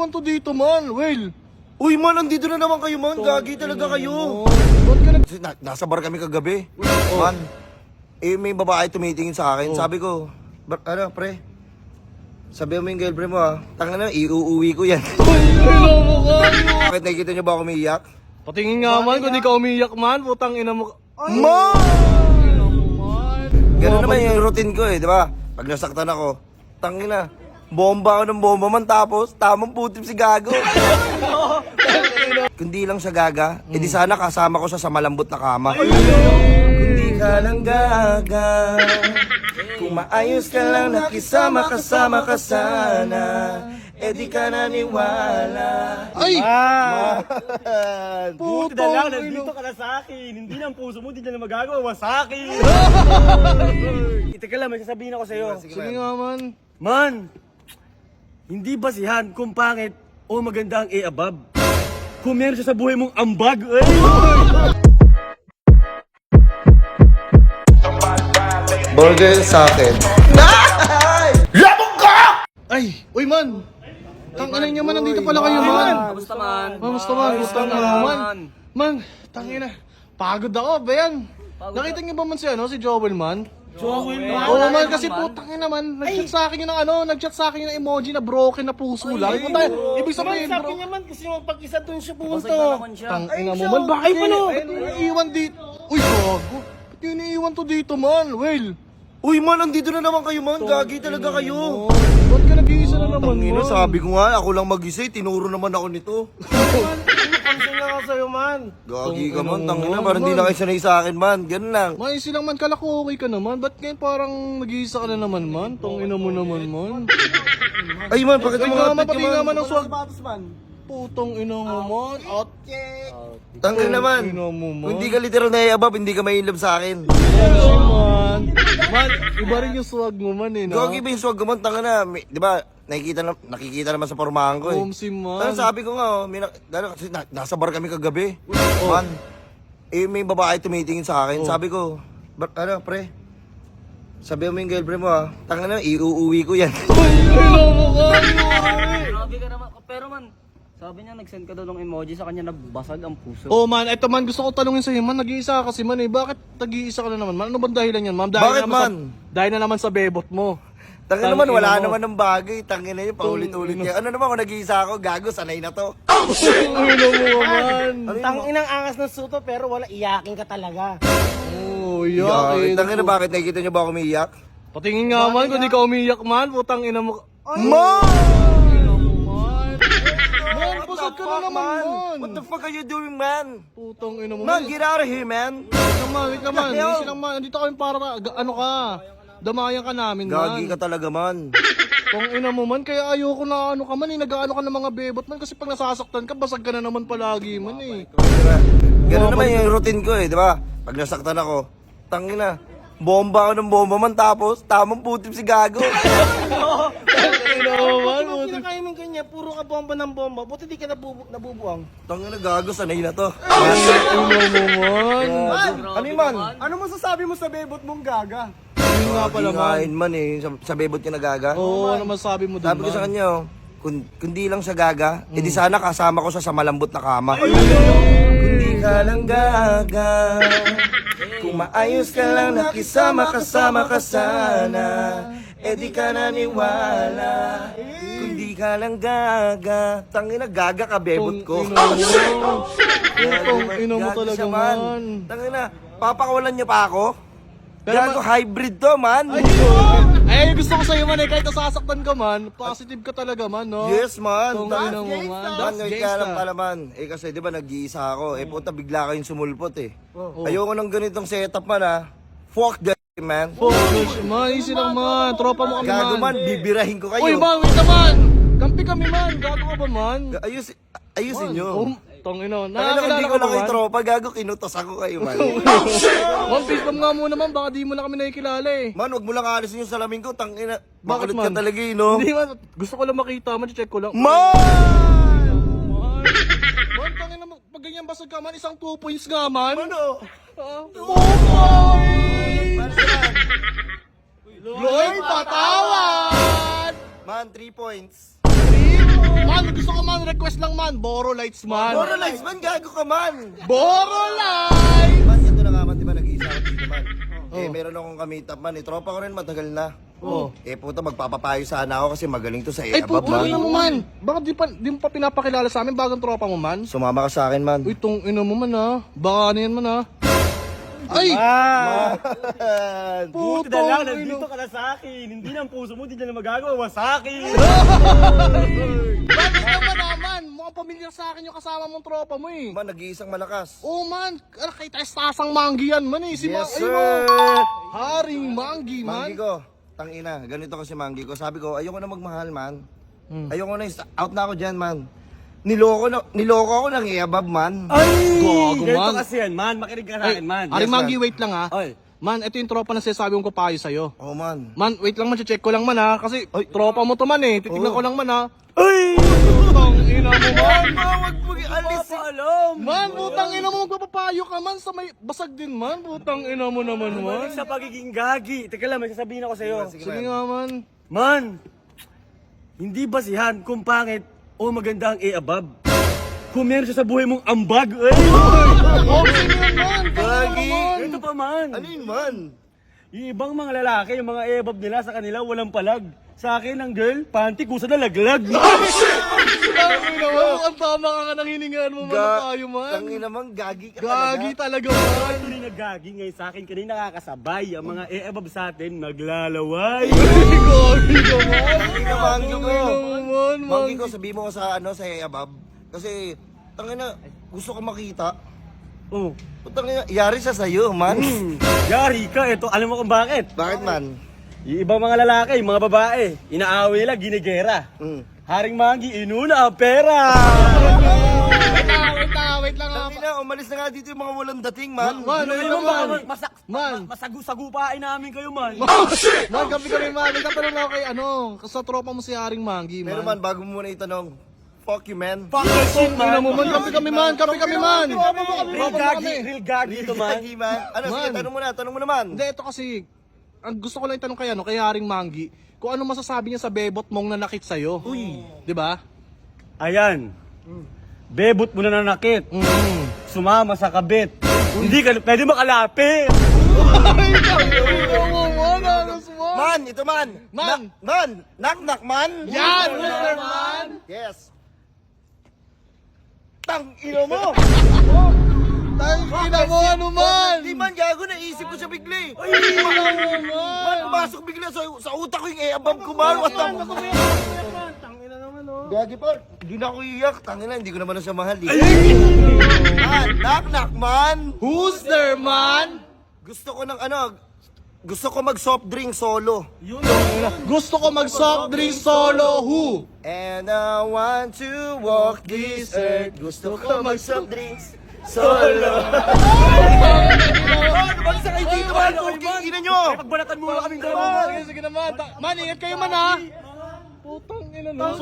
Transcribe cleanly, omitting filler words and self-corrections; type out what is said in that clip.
iniiwan to dito, man? Well, Uy man, andito na naman kayo man. Gagi talaga kayo. ba't ka nag... Nasa bar kami kagabi. Man, may babae tumitingin sa akin. Sabi ko, ano pre? Sabi mo yung girlfriend mo ha. Tanga na, iuuwi ko yan. Bakit nakikita niyo ba ako umiiyak? Patingin nga, man, kung di ka umiyak, man. Putang ina mo. Man! Man! Ganun naman yung routine ko di ba? Pag nasaktan ako, tangina, bomba ako ng bomba man tapos tamang putim si Gago. Kundi lang siya gaga, edi sana kasama ko siya sa malambot na kama. Kundi ka lang gaga, kung maayos ka lang nakisama kasama ka sana, edi ka naniwala. Ay! Buti na lang, nandito ka na sa akin. Hindi na ang puso mo, hindi na magagawa sa akin. Ito ka lang, may sasabihin ako sa'yo. Sige nga, man. Man, hindi basihan kung pangit o maganda ang above. Kung meron siya sa buhay mong ambag. Ay! Burger sa akin. Ay! Uy, man! Tangina niya, man. Nandito pala kayo, man. Kamusta man? Kamusta, man? Kamusta, man? Man, tangina. Pagod ako, ba yan? Nakita niyo ba man si Joel, man? Joel Oo, man, kasi putang ina, man. Nag-chat sa akin yung nag-chat sa akin yung emoji na broken na puso lang. Punta, ibig sabihin, bro. Sabi niya man kasi yung pag-isa doon siya pumunta. Tangina mo, man. Bakit iniiwan dito? Uy, gago. Ba't yung iniiwan to dito, man? Well, Uy man, andito na naman kayo man. Gagi talaga kayo. ba't ka nag-iisa na naman, Tangina, man? sabi ko nga, ako lang mag-isa, tinuro naman ako nito. Pansin lang ako sa'yo man. Gagi ka man, tangina, parang hindi na kayo sanay sa akin man. Ganun lang. Man, silang man, kala ko okay ka naman. Ba't ngayon parang nag-iisa ka na naman, man? Tangina mo naman, man. Ay man, bakit Ay, mo nga, outfit ka mapati nga man man? ang swag. Sapatos man. Putong ina mo, man. At Tangina naman. Ina mo, man. Kung hindi ka literal na i-above, hindi ka may love sa akin. man. Man, iba rin yung swag mo, man, eh, no? Gagi ba yung swag ko man, tangina. Di ba, nakikita naman sa pormahan ko eh. Homsi, man. Ano sabi ko nga, kasi nasa bar kami kagabi. Man, may babae tumitingin sa akin. Sabi ko, ano pre? Sabi mo yung girlfriend mo ha. Tangina na, iuuwi ko yan. Grabe ka naman. Pero man, sabi niya nag-send ka daw ng emoji sa kanya nagbasag ang puso. Oh, man, eto man, gusto ko tanungin sa'yo, man, nag-iisa ka kasi, man, eh. Bakit nag-iisa ka na naman, man? Ano bang dahilan yan, ma'am? Bakit, man? Dahil na naman sa bebot mo. Tangina naman, wala mo. naman ng bagay. Tangina yun, paulit-ulit niya. Ano naman kung nag-iisa ako, gago, sanay na to. Ulo mo, man. Tanginang angas ng suto pero wala iyakin ka talaga. Oh, Gagi, yak, tangina, bakit nakikita niyo ba ako umiiyak? Patingin nga, man, kung di ka umiyak, man. Putang ina mo. Man! Man, pusod ka na naman, man. What the fuck are you doing, man? Putang ina mo, Man, get out of here, man. Wait naman. Easy lang, man. Dito kami para, ano ka, damayan ka namin, man. Gagi ka talaga, man. Kung ina mo, man, kaya ayoko na ano ka, man, eh. Nag-ano ka ng mga bebot, man. Kasi pag nasasaktan ka, basag ka na naman palagi, man, eh. Ganun naman yung routine ko di ba? Pag nasaktan ako, tangina, bomba ako ng bomba man tapos tamang putim si Gago. Ina mo, man. Ano kinakain mo kanya, puro ka bomba ng bomba. Buti di ka nabubuang. Tangina, Gago, sanay na to. Ina mo, man. Ano yun, man? Ano masasabi mo sa bebot mong gaga? Yun nga pala, man. Gagain man eh, sa bebot ka na gaga. Oo, ano masabi mo dun, Sabi ko sa man? kanya, kundi lang siya gaga, edi sana kasama ko siya sa malambot na kama. Kundi ka lang gaga, kung maayos ka lang nakisama kasama ka sana, edi ka naniwala. Kundi ka lang gaga, tangina gaga ka bebot ko. Putong ina mo Gago talaga, siya, man. Tangina, papakawalan niyo pa ako? Pero Gago hybrid to, man. Eh, gusto ko sa'yo, man, eh. Kahit nasasaktan ka, man, positive ka talaga, man, no? Yes, man. Tong ina mo, man. Man, That's wait ka lang gangsta. pala, man. Eh, kasi di ba nag-iisa ako. Eh, puta, bigla kayong sumulpot, eh. Ayoko ng ganitong setup, man, ha. Fuck that, man. Focus, man. Easy lang, man. Tropa mo kami, Gago, man. man. Bibirahin ko kayo. Uy, man, wait naman. Kampi kami, man. Gago ka ba, man? Ayusin nyo. Tong ina. Kaya hindi Nakakilala ko ka lang ba, kayo man? tropa. Gago, kinutos ako kayo, man. Man, face bomb nga muna, man. Baka di mo na kami nakikilala, eh. Man, wag mo lang alisin yung salamin ko. Tangina. Bakit, Makulit ka man? talaga, eh, no? Hindi, man. Gusto ko lang makita, man. Check ko lang. Man! Man, man, tangina mo. Pag ganyan basag ka, man, isang 2 points nga, man. Ano? 2 points! Lloyd, patawan! Man, 3 points. 3 Man, gusto ko man, request lang man. Boro Lights man. Boro Lights man, gago ka man. Boro Lights! Man, ito na nga man, di ba nag-iisa ako dito man. Meron akong kamitap man, tropa ko rin matagal na. Puta, magpapapayo sana ako kasi magaling to sa Ay, abab puto man. ina mo man. Bakit di mo pa pinapakilala sa amin bagong tropa mo man? Sumama ka sa akin man. Uy, tong ina mo man ha. Baka ano yan man ha. Ay! Ah! Man. Buti na lang, nandito ka na sa akin. Hindi na ang puso mo, hindi na magagawa sa akin. Bakit naman naman? Mukhang pamilyar sa akin yung kasama mong tropa mo eh. Man, nag-iisang malakas. Oh man, kay Tasang Manggi yan man eh. Si Yes, ayun, sir. oh. Haring Manggi man. Manggi ko, tangina, ganito kasi Manggi ko. Sabi ko, ayoko na magmahal man. Ayoko na, out na ako dyan man. Niloko ako ng iabab man. Ay! Gago, Ganito man. kasi yan, man. Makinig ka sa akin, man. Haring Yes, Manggi, man. wait lang ha. Oy. Man, ito yung tropa na sinasabi kong kapayo sa'yo. Oh man. Man, wait lang man, check ko lang man ha. Kasi tropa mo to man eh. Titignan Oo. ko lang man ha. Ay! Putang ina mo man. Wag mo alis. Alam! Man, putang ina mo, magpapapayo ka man sa may basag din man. Putang ina mo naman man. Sa pagiging gagi. Teka lang, may sasabihin ako sa'yo. Sige nga man. Man, hindi basihan kung pangit o maganda ang above. Kung meron siya sa buhay mong ambag. Ay! Oh, sige man. Gagi. Ito pa man. Ano yun man? Yung ibang mga lalaki, yung mga above nila sa kanila walang palag. Sa akin, ang girl, panty kusa na laglag. Ang ina mo, ang tama ka nang hiningaan mo man na tayo man. Tangina naman, gagi ka Gagi talaga. talaga man. Ito rin nagagi ngayon sa akin, kanina nakakasabay. Ang mga above sa atin, naglalaway. Gagi ka man. Tangina Manggi ko. Man, Manggi ko, sabihin mo ko sa ano, sa iabab. Kasi, tangina, gusto ko makita. Oh, Tangina, yari siya sa'yo man. yari ka. Ito, alam mo kung bakit? Bakit man? Yung ibang mga lalaki, yung mga babae, inaaway lang, ginigera. Haring Manggi, inuna ang pera. Wait lang ha. Tangina, umalis na nga dito yung mga walang dating man. Man, Ano wait yun, lang man. man? Masagupain namin kayo, man. Man, kami man. Nagtatanong lang ako kay sa tropa mo si Haring Manggi Pero man. man, bago mo muna itanong, fuck you man. Fuck that shit, Ina mo man, kami man. Real gagi ito, man. Gagi man. Ano, sige, Man. tanong mo naman. Hindi, ito kasi, ang gusto ko lang itanong kay Haring Manggi, kung ano masasabi niya sa bebot mong nanakit sa'yo. Uy. Di ba? Ayan. Bebot mo na nanakit. Sumama sa kabit. Hindi ka pwede makalapit. Man, ito man. Man. Man, knock man. Yan, Mr. Man! Yes. Tang ino mo. Tangina mo, ano man! Di man, gago, naisip ko siya bigla eh. Man, pumasok bigla sa utak ko yung abab ko man. What the Gagi pa, hindi na ako iyak. Tangina, hindi ko naman na siya mahal eh. Man, knock man. Who's there, man? Gusto ko ng gusto ko mag soft drink solo. Gusto ko mag soft drink solo, who? And I want to walk this earth. Gusto ko mag soft drinks solo. Ano ba sa kayo dito man? Ina nyo! Pagbalatan muna kaming dalawa. Sige naman. Man, ingat kayo man ha. Putang ina no.